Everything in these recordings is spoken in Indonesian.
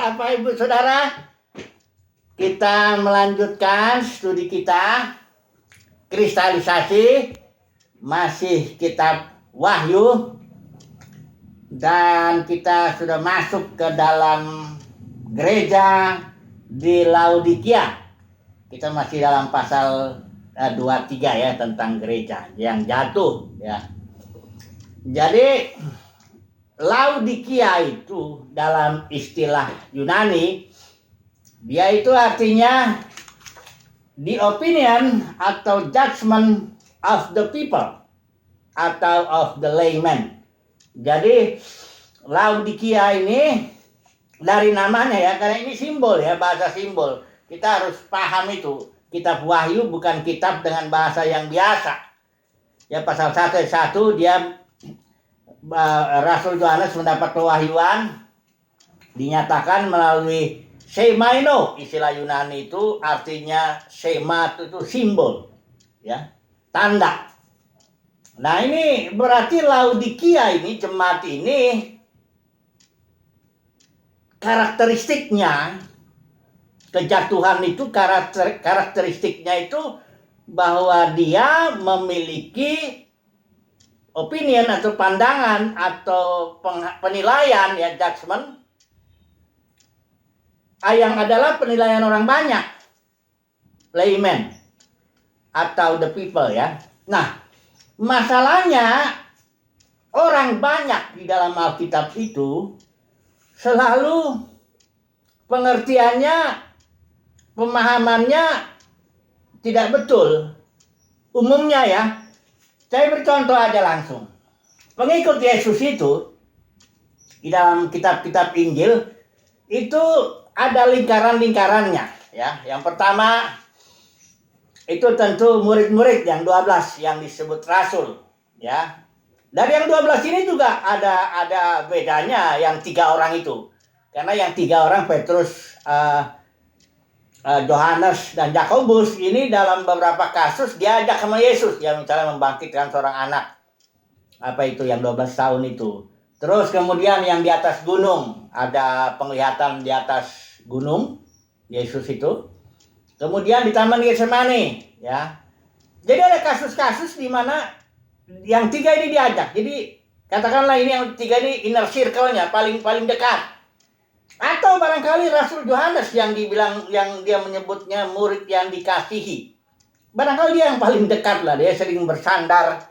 Bapak Ibu Saudara, kita melanjutkan studi kita kristalisasi, masih kitab Wahyu, dan kita sudah masuk ke dalam gereja di Laodikia. Kita masih dalam pasal 23 ya, tentang gereja yang jatuh ya. Jadi Laodikia itu dalam istilah Yunani, dia itu artinya the opinion atau judgment of the people atau of the layman. Jadi Laodikia ini dari namanya ya, karena ini simbol ya, bahasa simbol. Kita harus paham itu. Kitab Wahyu bukan kitab dengan bahasa yang biasa. Ya, pasal 1 dia Rasul Yohanes mendapat pewahyuan, dinyatakan melalui semaino. Istilah Yunani itu artinya sema itu simbol ya, tanda. Nah, ini berarti Laodikia ini, jemaat ini, karakteristiknya kejatuhan itu, karakteristiknya itu bahwa dia memiliki opinion atau pandangan atau penilaian ya, judgment, yang adalah penilaian orang banyak, layman atau the people ya. Nah, masalahnya orang banyak di dalam Alkitab itu selalu pengertiannya, pemahamannya tidak betul. Umumnya ya, saya bercontoh aja langsung. Pengikut Yesus itu di dalam kitab-kitab Injil itu ada lingkaran-lingkarannya ya. Yang pertama itu tentu murid-murid yang 12 yang disebut rasul ya. Dari yang 12 ini juga ada bedanya yang 3 orang itu. Karena yang 3 orang, Petrus, Yohanes dan Yakobus, ini dalam beberapa kasus diajak sama Yesus, ya, misalnya membangkitkan seorang anak, apa itu yang 12 tahun itu. Terus kemudian yang di atas gunung, ada penglihatan di atas gunung Yesus itu. Kemudian di Taman Getsemani ya. Jadi ada kasus-kasus di mana yang 3 ini diajak. Jadi katakanlah ini yang 3 ini inner circle-nya, paling dekat. Atau barangkali Rasul Yohanes yang dibilang, yang dia menyebutnya murid yang dikasihi. Barangkali dia yang paling dekat lah, dia sering bersandar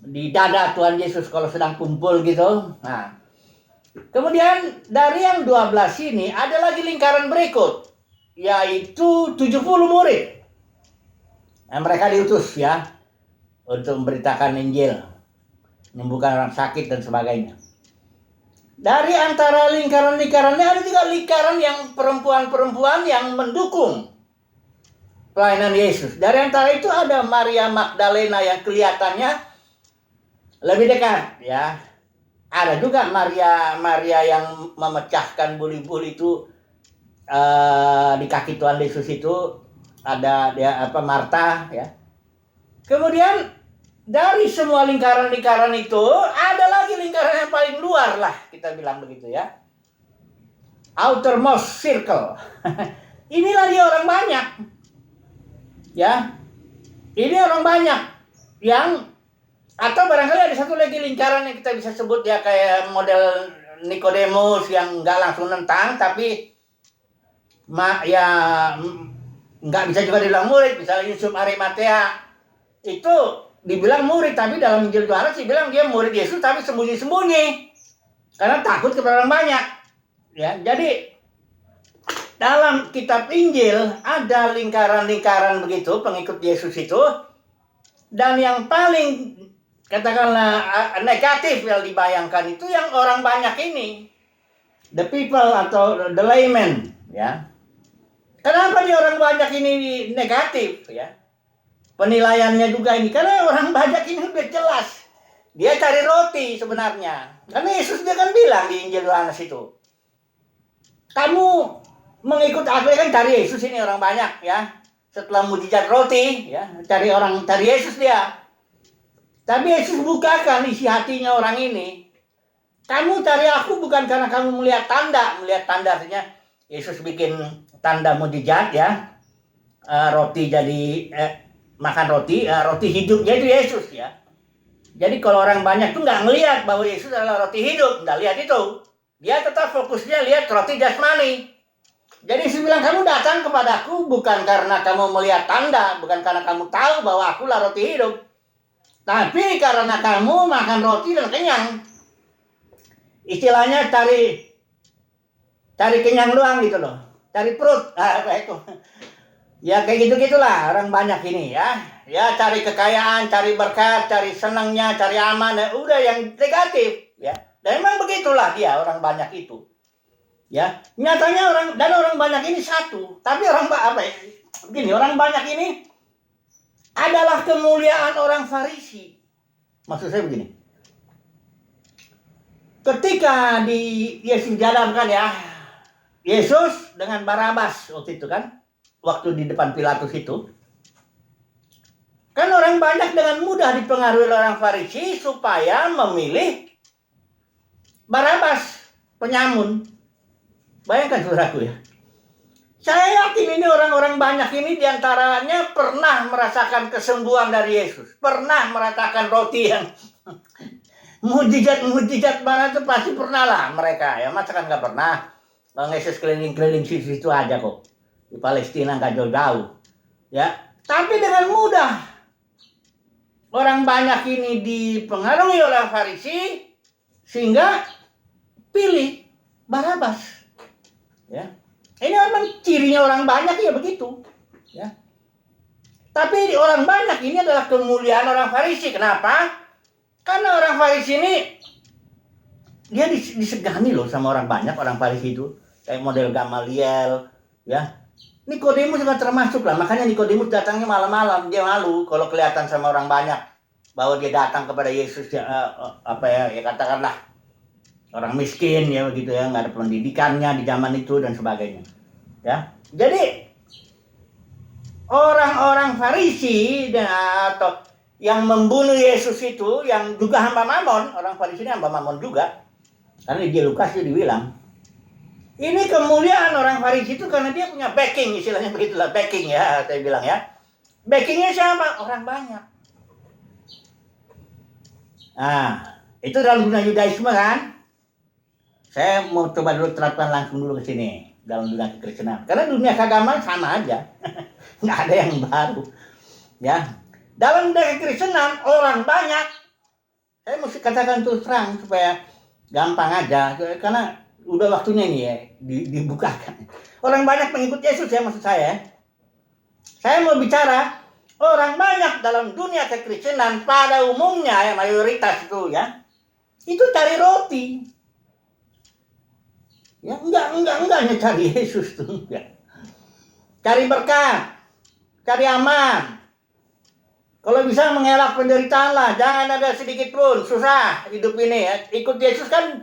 di dada Tuhan Yesus kalau sedang kumpul gitu. Nah, kemudian dari yang 12 ini ada lagi lingkaran berikut, yaitu 70 murid. Nah, mereka diutus ya untuk memberitakan Injil, menyembuhkan orang sakit dan sebagainya. Dari antara lingkaran-lingkarannya ada juga lingkaran yang perempuan-perempuan yang mendukung pelayanan Yesus. Dari antara itu ada Maria Magdalena yang kelihatannya lebih dekat ya. Ada juga Maria yang memecahkan buli-buli itu di kaki Tuhan Yesus itu. Ada dia Marta ya. Kemudian dari semua lingkaran-lingkaran itu ada lagi lingkaran yang paling luar lah, kita bilang begitu ya. Outermost circle. Inilah dia orang banyak. Ya. Ini orang banyak yang, atau barangkali ada satu lagi lingkaran yang kita bisa sebut ya, kayak model Nikodemus yang enggak langsung nentang, tapi ya enggak bisa juga dibilang murid. Misalnya Yusuf Arimatea itu dibilang murid, tapi dalam Injil Yohanes dibilang dia murid Yesus tapi sembunyi-sembunyi karena takut kepada orang banyak ya. Jadi dalam kitab Injil ada lingkaran-lingkaran begitu pengikut Yesus itu, dan yang paling katakanlah negatif yang dibayangkan itu yang orang banyak ini, the people atau the layman ya. Kenapa dia orang banyak ini negatif ya? Penilaiannya juga ini, karena orang banyak ini udah jelas dia cari roti sebenarnya. Karena Yesus dia kan bilang di Injil Yohanes itu, kamu mengikut aku kan cari Yesus ini orang banyak ya. Setelah mujizat roti ya, cari Yesus dia. Tapi Yesus bukakan isi hatinya orang ini. Kamu cari aku bukan karena kamu melihat tanda. Melihat tanda artinya Yesus bikin tanda mujizat ya. Roti jadi makan roti, roti hidupnya itu Yesus ya. Jadi kalau orang banyak tuh nggak ngelihat bahwa Yesus adalah roti hidup, nggak lihat itu. Dia tetap fokusnya lihat roti jasmani. Jadi Yesus bilang, kamu datang kepadaku bukan karena kamu melihat tanda, bukan karena kamu tahu bahwa akulah roti hidup, tapi karena kamu makan roti dan kenyang. Istilahnya cari kenyang doang gitu loh, cari perut. Itu. Ya kayak gitu-gitulah orang banyak ini ya. Ya cari kekayaan, cari berkat, cari senangnya, cari aman, udah yang negatif ya. Dan memang begitulah dia orang banyak itu. Ya, nyatanya orang banyak ini satu, tapi orang banyak ini adalah kemuliaan orang Farisi. Maksud saya begini. Ketika Yesus diadamkan ya, Yesus dengan Barabas waktu itu kan, waktu di depan Pilatus itu, kan orang banyak dengan mudah dipengaruhi oleh orang Farisi supaya memilih Barabas, penyamun. Bayangkan saudaraku ya. Saya yakin ini orang-orang banyak ini diantaranya pernah merasakan kesembuhan dari Yesus. Pernah merasakan roti yang mujizat mana itu pasti pernah lah mereka. Ya masa kan nggak pernah. Bang Yesus keliling-keliling situ aja kok. Di Palestina nggak jauh-jauh. Ya, tapi dengan mudah orang banyak ini dipengaruhi oleh Farisi sehingga pilih Barabas. Ya, ini memang cirinya orang banyak ya begitu. Ya, tapi orang banyak ini adalah kemuliaan orang Farisi. Kenapa? Karena orang Farisi ini dia disegani loh sama orang banyak, orang Farisi itu kayak model Gamaliel, ya. Nikodemus juga termasuk lah. Makanya Nikodemus datangnya malam-malam, dia malu kalau kelihatan sama orang banyak bahwa dia datang kepada Yesus ya, ya katakanlah orang miskin ya begitu ya, nggak ada pendidikannya di zaman itu dan sebagainya. Ya, jadi orang-orang Farisi atau yang membunuh Yesus itu, yang juga hamba Mamon, orang Farisi ini hamba Mamon juga, karena di Lukas itu dibilang, ini kemuliaan orang Farisi itu karena dia punya backing, istilahnya begitulah, backing ya, saya bilang ya. Backingnya siapa? Orang banyak. Nah, itu dalam dunia Yudaisme kan. Saya mau coba dulu terapkan langsung dulu ke sini dalam dunia kekristenan. Karena dunia keagamaan sama aja, nggak ada yang baru. Ya, dalam dunia kekristenan orang banyak. Saya mesti katakan terus terang supaya gampang aja, karena udah waktunya nih ya dibukakan. Orang banyak pengikut Yesus ya maksud saya. Saya mau bicara orang banyak dalam dunia kekristenan pada umumnya ya mayoritas itu ya, itu cari roti. Ya enggak cari Yesus tuh enggak. Cari berkat, cari aman. Kalau bisa mengelak penderitaan lah, jangan ada sedikit pun susah hidup ini ya. Ikut Yesus kan,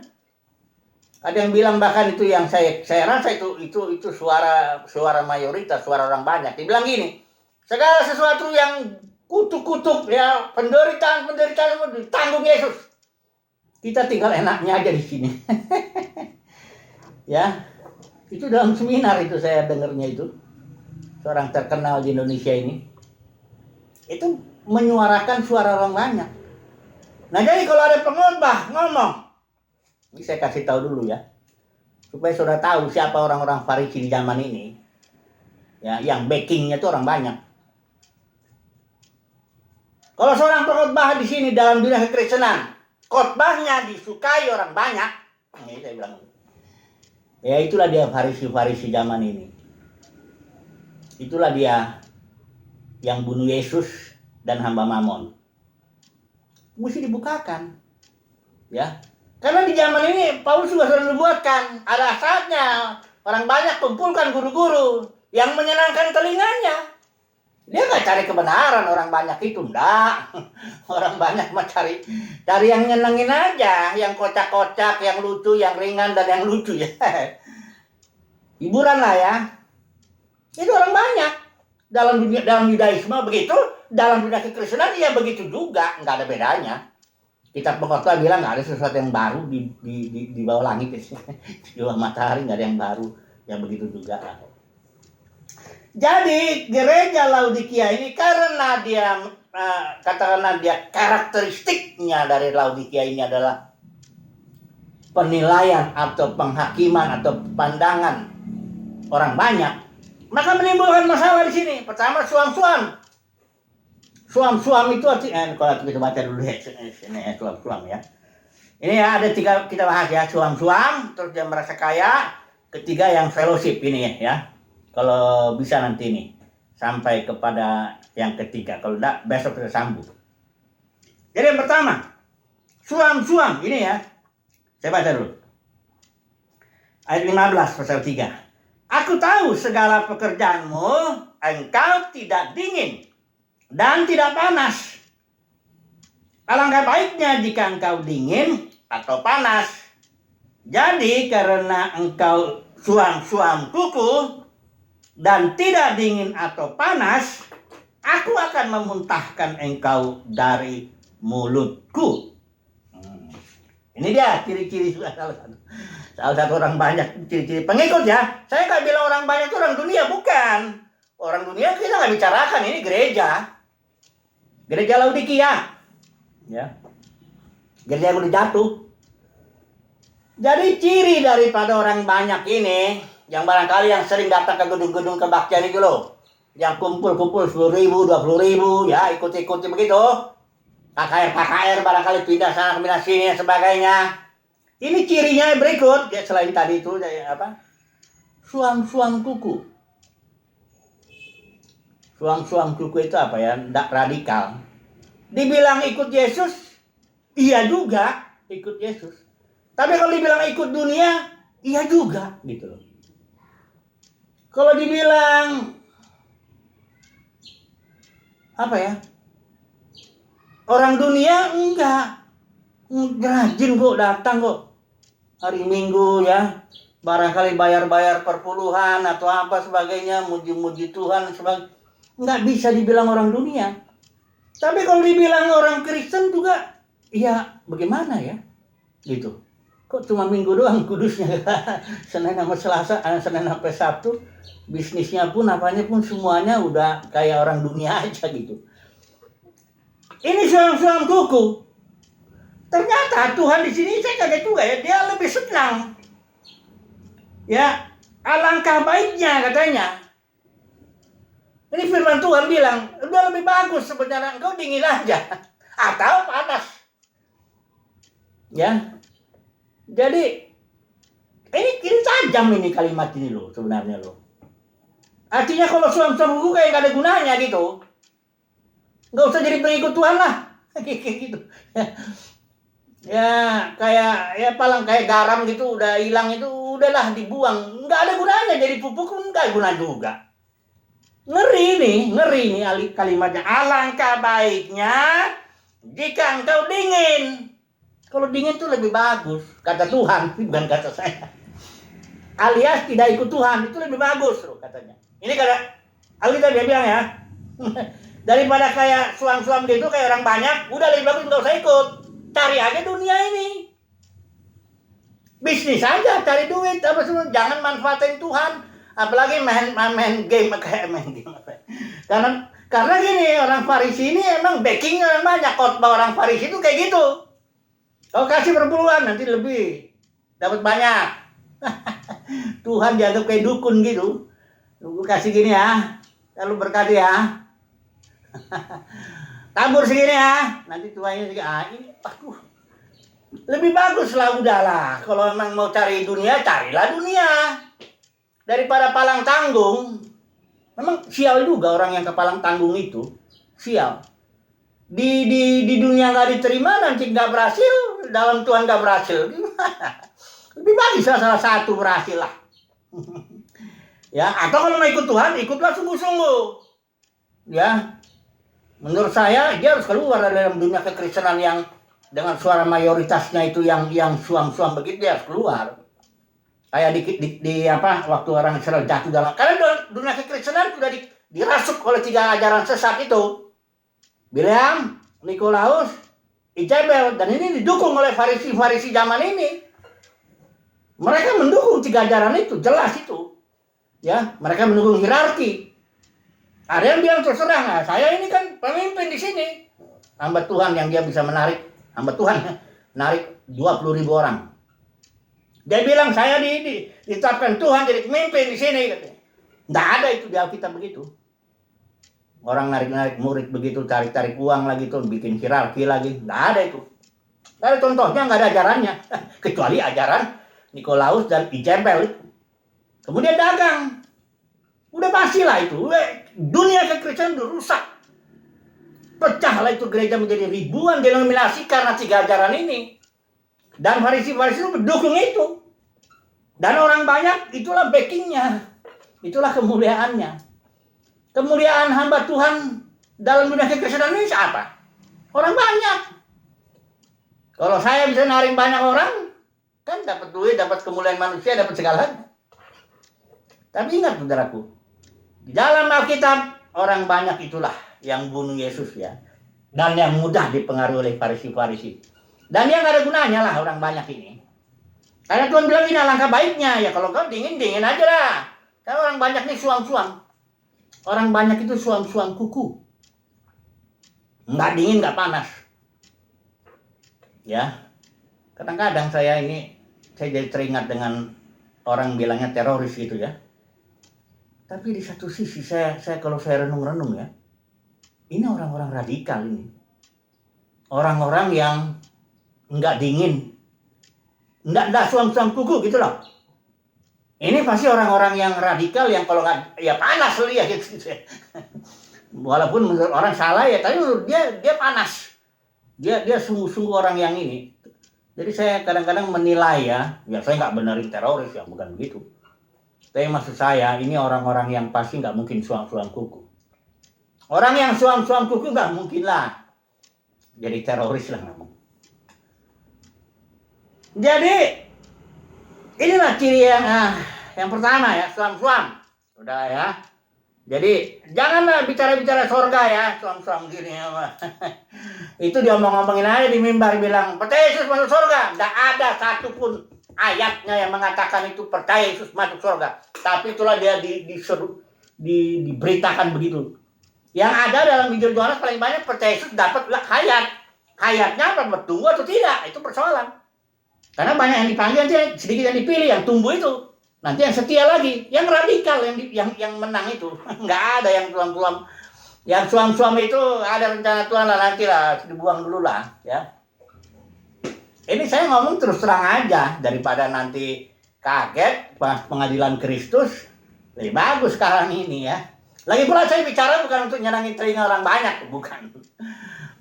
ada yang bilang bahkan itu yang saya rasa itu suara mayoritas, suara orang banyak. Dia bilang gini, segala sesuatu yang kutuk-kutuk ya, penderitaan ditanggung Yesus. Kita tinggal enaknya aja di sini. Ya, itu dalam seminar itu saya dengarnya itu, seorang terkenal di Indonesia ini, itu menyuarakan suara orang banyak. Nah jadi kalau ada pengkhotbah ngomong, ini saya kasih tahu dulu ya, supaya saudara tahu siapa orang-orang Farisi di zaman ini, ya, yang backingnya itu orang banyak. Kalau seorang pengkhotbah di sini dalam dunia kekristenan, khotbahnya disukai orang banyak, ini saya bilang. Ya itulah dia Farisi zaman ini. Itulah dia yang bunuh Yesus dan hamba Mamon. Mesti dibukakan. Ya. Karena di zaman ini Paulus juga sudah membuatkan, ada saatnya orang banyak kumpulkan guru-guru yang menyenangkan telinganya. Dia nggak cari kebenaran orang banyak itu, enggak. Orang banyak mah cari yang nyenengin aja, yang kocak-kocak, yang lucu, yang ringan dan yang lucu ya. Hiburan lah ya. Itu orang banyak. Dalam Yudaisme begitu, dalam dunia kekristenan ya begitu juga, nggak ada bedanya. Kitab Pengkhotbah bilang nggak ada sesuatu yang baru di bawah langit. Di bawah matahari nggak ada yang baru. Yang begitu juga. Jadi gereja Laodikia ini karena dia katakanlah dia karakteristiknya dari Laodikia ini adalah penilaian atau penghakiman atau pandangan orang banyak, maka menimbulkan masalah di sini. Pertama, suam-suam. Suam-suam itu artinya, kalau kita baca dulu ya, ini suam-suam ya. Ini ya ada 3 kita bahas ya, suam-suam, terus dia merasa kaya, ketiga yang fellowship ini ya. Kalau bisa nanti nih sampai kepada yang ketiga, kalau enggak besok kita sambung. Jadi yang pertama, suam-suam ini ya. Saya baca dulu. Ayat 15 pasal 3. Aku tahu segala pekerjaanmu, engkau tidak dingin dan tidak panas. Alangkah baiknya jika engkau dingin atau panas. Jadi karena engkau suam-suam kuku dan tidak dingin atau panas, aku akan memuntahkan engkau dari mulutku. Ini dia ciri-ciri salah satu orang banyak, ciri-ciri pengikut ya. Saya nggak bilang orang banyak itu orang dunia, bukan. Orang dunia kita nggak bicarakan, ini gereja. Gereja Laodikia. Ya. Gereja yang udah jatuh. Jadi ciri daripada orang banyak ini, yang barangkali yang sering datang ke gedung-gedung kebaktian itu loh. Yang kumpul-kumpul 10.000, 20.000, ya ikut-ikuti begitu. KKR barangkali pindah sana, pindah sini, dan sebagainya. Ini cirinya berikut, ya selain tadi itu, apa? Suam-suam kuku. Suam-suam kuku itu apa ya? Tidak radikal. Dibilang ikut Yesus, iya juga ikut Yesus. Tapi kalau dibilang ikut dunia, iya juga gitu loh. Kalau dibilang apa ya? Orang dunia enggak. Rajin kok datang kok. Hari Minggu ya. Barangkali bayar-bayar perpuluhan atau apa sebagainya, muji-muji Tuhan sebagainya. Enggak bisa dibilang orang dunia. Tapi kalau dibilang orang Kristen juga, ya bagaimana ya? Gitu. Kok cuma Minggu doang kudusnya? Senin sama Selasa, Senin sampai Sabtu, bisnisnya pun apanya pun semuanya udah kayak orang dunia aja gitu. Ini suam-suam kuku. Ternyata Tuhan di sini saya kaget juga ya, dia lebih senang. Ya, alangkah baiknya katanya. Ini firman Tuhan bilang, udah lebih bagus sebenarnya engkau dingin aja atau panas. Ya. Jadi ini tajam ini kalimat ini loh sebenarnya loh. Artinya kalau suam-suam kuku kayak gak ada gunanya gitu. Nggak usah jadi pengikut Tuhan lah. Kayak gitu. Ya kayak ya palang kayak garam gitu udah hilang itu udahlah dibuang. Nggak ada gunanya jadi pupuk pun nggak guna juga. Ngeri nih kalimatnya. Alangkah baiknya jika engkau dingin. Kalau dingin tuh lebih bagus. Kata Tuhan, bukan kata saya. Alias tidak ikut Tuhan, itu lebih bagus loh katanya. Ini kata Alkitab dia bilang ya. Daripada kayak suam-suam gitu, kayak orang banyak, udah lebih bagus nggak usah ikut. Cari aja dunia ini. Bisnis aja, cari duit, apa semua. Jangan manfaatin Tuhan. Apalagi main game kayak main game. Karena gini, orang Farisi ini emang backingnya orang banyak. Khotbah orang Farisi itu kayak gitu. Kalau kasih perpuluhan nanti lebih dapat banyak. Tuhan dianggap kayak dukun gitu. Lu kasih gini ya, lalu berkati ya. Tabur segini ya, nanti tuanya ini, aduh. Lebih bagus lah udahlah. Kalau emang mau cari dunia, carilah dunia. Daripada palang tanggung. Memang sial juga orang yang ke palang tanggung itu. Sial. Di dunia nggak diterima, nanti nggak berhasil. Dalam Tuhan nggak berhasil. Gimana? Lebih bagus salah satu berhasil lah. Ya, atau kalau mau ikut Tuhan, ikutlah sungguh-sungguh. Ya. Menurut saya, dia harus keluar dari dalam dunia kekristenan yang dengan suara mayoritasnya itu yang suam-suam begitu, dia harus keluar. Kayak di apa waktu orang Israel jatuh dalam, karena dunia kekristenan sudah dirasuk oleh 3 ajaran sesat itu. Bileam, Nikolaus, Ijabel, dan ini didukung oleh Farisi-Farisi zaman ini. Mereka mendukung 3 ajaran itu, jelas itu. Ya, mereka mendukung hierarki. Ada yang bilang terserah, nah, saya ini kan pemimpin di sini. Hamba Tuhan yang dia bisa menarik, hamba Tuhan menarik 20.000 orang. Dia bilang saya ditetapkan Tuhan jadi pemimpin di sini. Nggak ada itu di Alkitab begitu. Orang narik-narik murid begitu, tarik-tarik uang lagi tuh, bikin hierarki lagi. Nggak ada itu. Nggak ada contohnya, nggak ada ajarannya. Kecuali ajaran Nikolaus dan Ijabel. Kemudian dagang. Udah pastilah itu. Dunia kekristenan udah rusak. Pecahlah itu gereja menjadi ribuan denominasi karena 3 ajaran ini. Dan Farisi-Farisi itu mendukung itu. Dan orang banyak itulah backingnya. Itulah kemuliaannya. Kemuliaan hamba Tuhan dalam dunia kekristenan ini apa? Orang banyak. Kalau saya bisa narik banyak orang, kan dapat duit, dapat kemuliaan manusia, dapat segalanya. Tapi ingat saudaraku, di dalam Alkitab orang banyak itulah yang bunuh Yesus ya. Dan yang mudah dipengaruhi oleh Farisi-Farisi. Dan yang gak ada gunanya lah orang banyak ini. Karena Tuhan bilang ini alangkah baiknya. Ya kalau kau dingin-dingin aja lah. Karena orang banyak ini suam-suam. Orang banyak itu suam-suam kuku. Nggak dingin, nggak panas. Ya. Kadang-kadang saya jadi teringat dengan orang bilangnya teroris gitu ya. Tapi di satu sisi saya kalau saya renung-renung ya. Ini orang-orang radikal ini. Orang-orang yang nggak dingin. Nggak suam-suam kuku gitu loh. Ini pasti orang-orang yang radikal yang kalau nggak ya panas loh ya gitu. Walaupun menurut orang salah ya, tapi menurut dia panas. Dia sungguh-sungguh orang yang ini. Jadi saya kadang-kadang menilai ya saya nggak benerin teroris ya, bukan begitu. Tapi maksud saya ini orang-orang yang pasti nggak mungkin suam-suam kuku. Orang yang suam-suam kuku nggak mungkin lah jadi teroris lah ngomong. Jadi inilah ciri yang pertama ya, suam-suam. Udah ya. Jadi janganlah bicara-bicara sorga ya, suam-suam gini ya. Itu diomong-omongin aja di mimbar bilang, percaya Yesus masuk sorga. Nggak ada satupun ayatnya yang mengatakan itu percaya Yesus masuk sorga. Tapi itulah dia diberitakan begitu. Yang ada dalam Injil Yohanes paling banyak percaya Yesus dapat hayat. Hayatnya apa bertumbuh atau tidak, itu persoalan. Karena banyak yang dipanggil, nanti sedikit yang dipilih, yang tumbuh itu. Nanti yang setia lagi, yang radikal, yang menang itu. Nggak ada yang suam-suam. Yang suam-suam itu ada rencana Tuhan lah, nanti lah, dibuang dulu lah. Ya. Ini saya ngomong terus terang aja, daripada nanti kaget pas pengadilan Kristus. Lebih bagus sekarang ini ya. Lagi pula saya bicara bukan untuk nyenangin telinga orang banyak, bukan.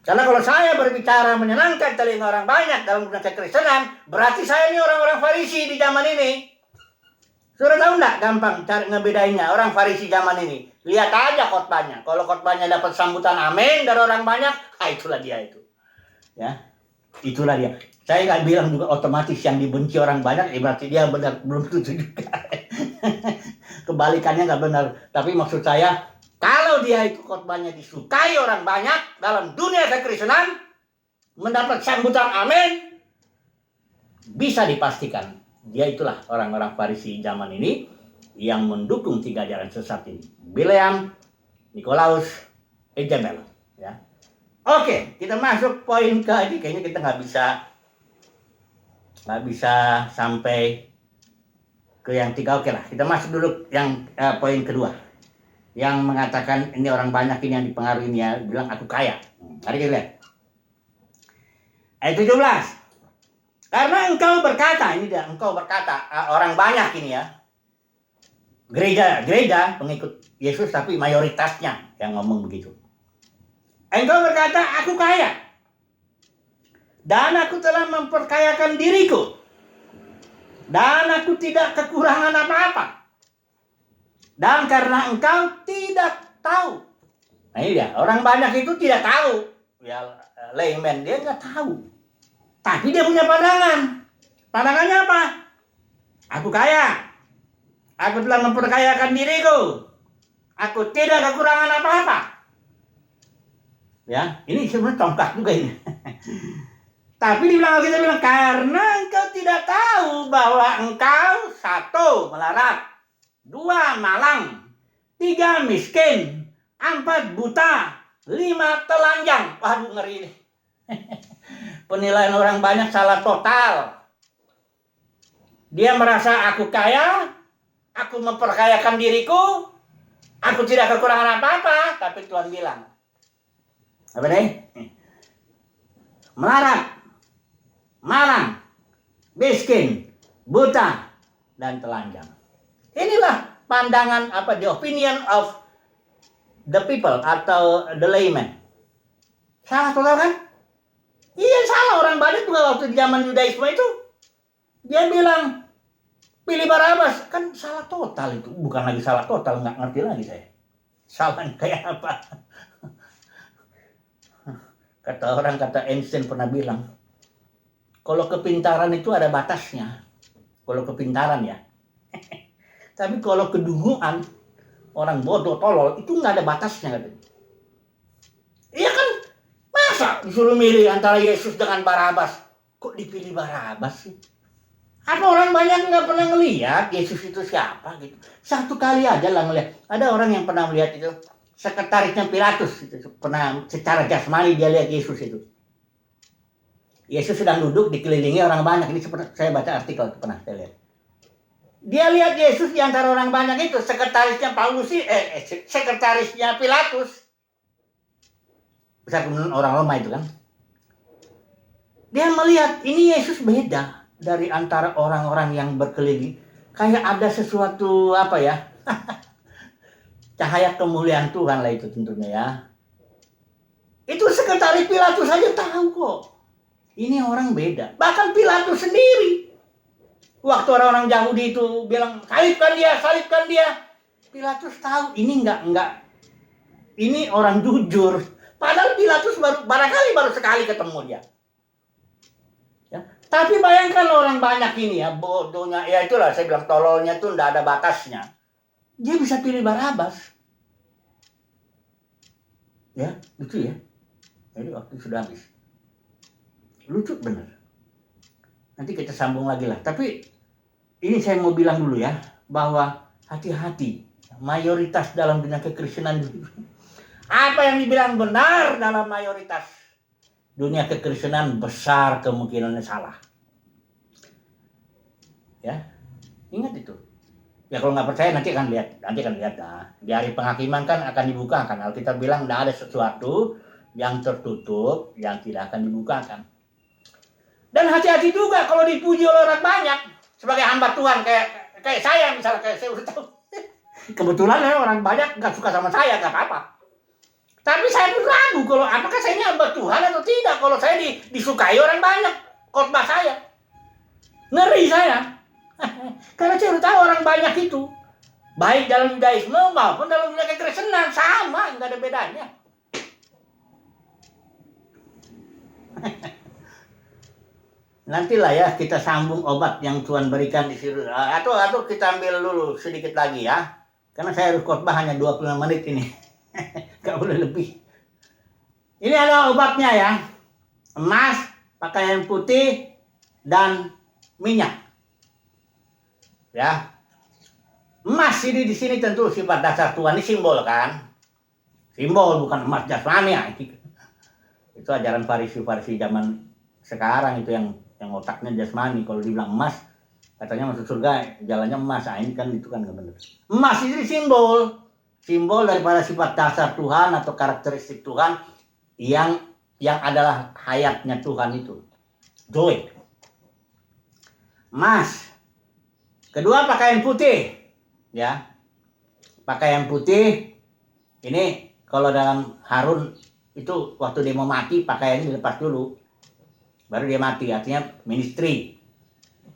Karena kalau saya berbicara menyenangkan telinga orang banyak dalam dunia kekristenan, berarti saya ini orang-orang Farisi di zaman ini. Sudah tahu enggak gampang cari ngebedainnya orang Farisi zaman ini? Lihat aja khotbahnya. Kalau khotbahnya dapat sambutan amin dari orang banyak, itulah dia itu. Ya. Itulah dia. Saya nggak bilang juga otomatis yang dibenci orang banyak, berarti dia benar, belum tentu juga. Kebalikannya nggak benar. Tapi maksud saya, kalau dia itu khotbahnya disukai orang banyak dalam dunia kekristenan, mendapat sambutan amin, bisa dipastikan dia itulah orang-orang Farisi zaman ini yang mendukung 3 ajaran sesat ini. Bileam, Nikolaus, Ijabel. Ya. Oke, kita masuk poin ke ini. Kayaknya kita nggak bisa sampai ke yang 3. Oke lah, kita masuk dulu yang poin kedua. Yang mengatakan ini orang banyak ini yang dipengaruhi ini ya, bilang aku kaya. Mari kita lihat. Ayat 17. Karena engkau berkata, ini dia, engkau berkata, orang banyak ini ya. Gereja pengikut Yesus tapi mayoritasnya yang ngomong begitu. Engkau berkata, aku kaya. Dan aku telah memperkayakan diriku. Dan aku tidak kekurangan apa-apa. Dan karena engkau tidak tahu. Nah ini dia, orang banyak itu tidak tahu. Ya, layman, dia nggak tahu. Tapi dia punya pandangan. Pandangannya apa? Aku kaya. Aku telah memperkayakan diriku. Aku tidak kekurangan apa-apa. Ya, ini sebenarnya tongkat juga ini. Tapi dibilang kita bilang karena engkau tidak tahu bahwa engkau satu melarat, dua malang, tiga miskin, empat buta, lima telanjang. Waduh ngeri nih. Penilaian orang banyak salah total. Dia merasa aku kaya, aku memperkayakan diriku, aku tidak kekurangan apa-apa. Tapi Tuhan bilang, apa nih? Melarat, malang, miskin, buta, dan telanjang. Inilah pandangan the opinion of the people atau the layman. Salah total kan? Iya salah, orang banyak juga waktu di zaman Yudaisme itu. Dia bilang, pilih Barabas. Kan salah total itu. Bukan lagi salah total, nggak ngerti lagi saya. Salah kayak apa? Kata Einstein pernah bilang, kalau kepintaran itu ada batasnya. Kalau kepintaran ya. Tapi kalau kedunguan, orang bodoh, tolol, itu nggak ada batasnya. Iya kan? Masa disuruh milih antara Yesus dengan Barabas? Kok dipilih Barabas sih? Apa orang banyak nggak pernah ngelihat Yesus itu siapa gitu? Satu kali aja lah ngelihat. Ada orang yang pernah melihat itu. Sekretarisnya Pilatus. Itu. Pernah secara jasmani dia lihat Yesus itu. Yesus sedang duduk dikelilingi orang banyak. Ini saya baca artikel itu pernah saya lihat. Dia lihat Yesus di antara orang banyak itu. Sekretarisnya sekretarisnya Pilatus. Besar kemudian orang Roma itu kan. Dia melihat ini Yesus beda dari antara orang-orang yang berkeliling. Kayak ada sesuatu apa ya. Cahaya kemuliaan Tuhan lah itu tentunya ya. Itu sekretaris Pilatus saja tahu kok. Ini orang beda. Bahkan Pilatus sendiri. Waktu orang-orang Yahudi itu bilang, salibkan dia. Pilatus tahu ini enggak. Ini orang jujur. Padahal Pilatus barangkali baru sekali ketemu dia. Ya. Tapi bayangkan orang banyak ini ya, bodohnya. Ya itulah saya bilang tololnya tuh enggak ada batasnya. Dia bisa pilih Barabas. Ya, lucu ya. Jadi waktu sudah habis. Lucu bener. Nanti kita sambung lagi lah. Tapi ini saya mau bilang dulu ya, bahwa hati-hati. Mayoritas dalam dunia kekristenan. Apa yang dibilang benar dalam mayoritas dunia kekristenan besar kemungkinannya salah. Ya, ingat itu. Ya kalau nggak percaya nanti akan lihat. Nah, di hari penghakiman kan akan dibukakan. Alkitab bilang tidak ada sesuatu yang tertutup yang tidak akan dibukakan. Dan hati-hati juga kalau dipuji oleh orang banyak sebagai hamba Tuhan kayak saya misalnya, kayak saya udah tahu. Kebetulan orang banyak nggak suka sama saya, nggak apa-apa. Tapi saya pun ragu kalau apakah saya ini hamba Tuhan atau tidak kalau saya disukai orang banyak khotbah saya. Ngeri saya. Karena saya udah tahu orang banyak itu baik dalam Yudaisme maupun dalam dunia kekristenan sama, nggak ada bedanya. Nantilah ya kita sambung obat yang Tuhan berikan di sini. Atau kita ambil dulu sedikit lagi ya. Karena saya harus khotbah hanya 25 menit ini. Gak boleh lebih. Ini ada obatnya ya. Emas, pakaian putih, dan minyak. Ya. Emas ini di sini tentu sifat dasar Tuhan, ini simbol kan. Simbol bukan emas jasmani ya. Itu ajaran Farisi zaman sekarang itu yang otaknya jasmani. Kalau dibilang emas, katanya masuk surga jalannya emas. Nah, ini kan itu kan nggak benar. Emas itu simbol daripada sifat dasar Tuhan atau karakteristik Tuhan yang adalah hayatnya Tuhan itu. Joy. Emas. Kedua pakaian putih. Ya. Pakaian putih ini kalau dalam Harun itu waktu dia mau mati pakaiannya dilepas dulu. Baru dia mati, artinya ministry.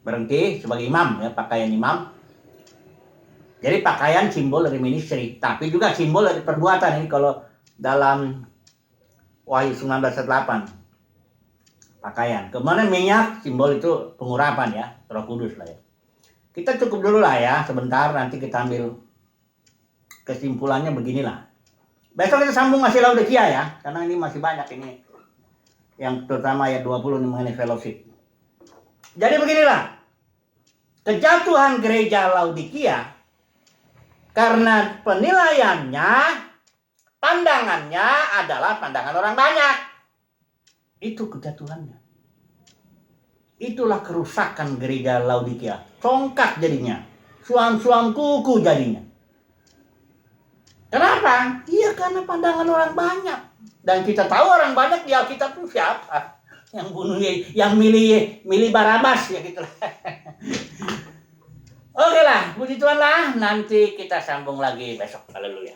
Berhenti sebagai imam ya, pakaian imam. Jadi pakaian simbol dari ministry, tapi juga simbol dari perbuatan. Ini kalau dalam Wahyu 19:8 pakaian. Kemudian minyak simbol itu pengurapan ya, Roh Kudus lah ya. Kita cukup dulu lah ya, sebentar nanti kita ambil kesimpulannya beginilah. Besok kita sambung masih Laodikia ya, karena ini masih banyak ini yang terutama ayat 20 mengenai fellowship. Jadi beginilah, kejatuhan gereja Laodikia karena penilaiannya, pandangannya adalah pandangan orang banyak. Itu kejatuhannya. Itulah kerusakan gereja Laodikia. Congkak jadinya. Suam-suam kuku jadinya. Kenapa? Iya karena pandangan orang banyak. Dan kita tahu orang banyak di Alkitab itu siapa? Yang bunuh, yang milih Barabas ya gitu. Oke lah, puji Tuhan lah. Nanti kita sambung lagi besok. Haleluya.